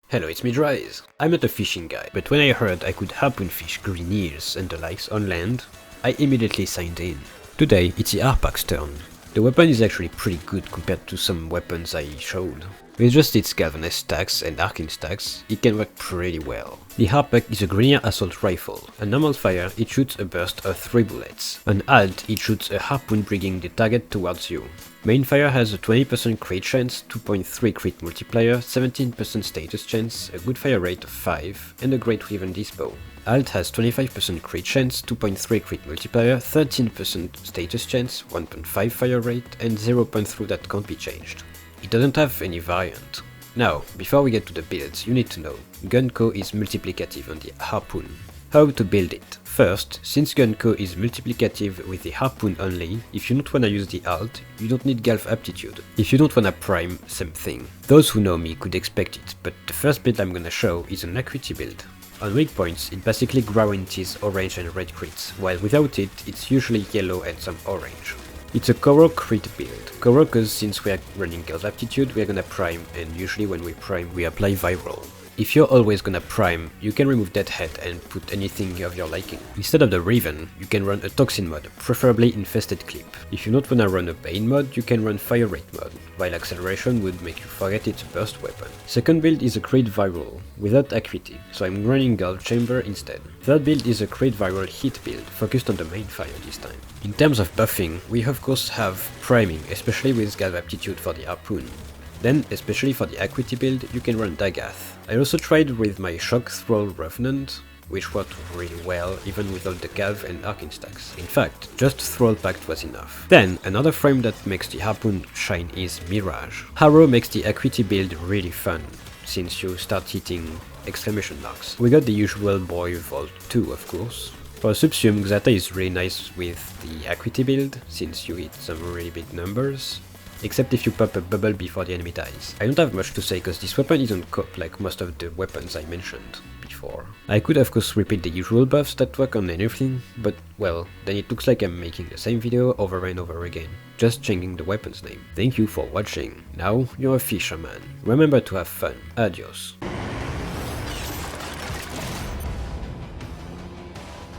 Hello, it's me Dryzz. I'm not a fishing guy, but when I heard I could harpoon fish grineers and the likes on land, I immediately signed in. Today, it's the Harpak's turn. The weapon is actually pretty good compared to some weapons I showed. With just its galvanized stacks and arcane stacks, it can work pretty well. The Harpak is a grineer assault rifle. A normal fire, it shoots a burst of 3 bullets. An alt, it shoots a harpoon bringing the target towards you. Main fire has a 20% crit chance, 2.3 crit multiplier, 17% status chance, a good fire rate of 5, and a great weave and dispo. Alt has 25% crit chance, 2.3 crit multiplier, 13% status chance, 1.5 fire rate, and 0.3 that can't be changed. It doesn't have any variant. Now, before we get to the builds, you need to know, Gunco is multiplicative on the Harpoon. How to build it? First, since Gunco is multiplicative with the Harpoon only, if you don't wanna use the alt, you don't need Galv aptitude. If you don't wanna prime, same thing. Those who know me could expect it, but the first build I'm gonna show is an acuity build. On weak points, it basically guarantees orange and red crits, while without it, it's usually yellow and some orange. It's a Koro crit build. Koro cause since we are running Galv aptitude, we are gonna prime, and usually when we prime, we apply viral. If you're always gonna prime, you can remove Deadhead and put anything of your liking. Instead of the Raven, you can run a Toxin mod, preferably Infested Clip. If you don't wanna run a Bane mod, you can run Fire Rate mod, while Acceleration would make you forget it's a burst weapon. Second build is a crit viral, without acuity, so I'm running Galv Chamber instead. Third build is a crit viral hit build, focused on the main fire this time. In terms of buffing, we of course have priming, especially with Galv aptitude for the Harpoon. Then, especially for the acuity build, you can run Dagath. I also tried with my Shock Thrall Revenant, which worked really well even with all the Galv and Arcane stacks. In fact, just Thrall Pact was enough. Then, another frame that makes the Harpoon shine is Mirage. Harrow makes the acuity build really fun, since you start hitting exclamation marks. We got the usual Boy Vault 2, of course. For Subsume, Xata is really nice with the acuity build, since you hit some really big numbers. Except if you pop a bubble before the enemy dies. I don't have much to say cause this weapon isn't cop like most of the weapons I mentioned before. I could of course repeat the usual buffs that work on anything, but well, then it looks like I'm making the same video over and over again, just changing the weapon's name. Thank you for watching. Now you're a fisherman. Remember to have fun. Adios.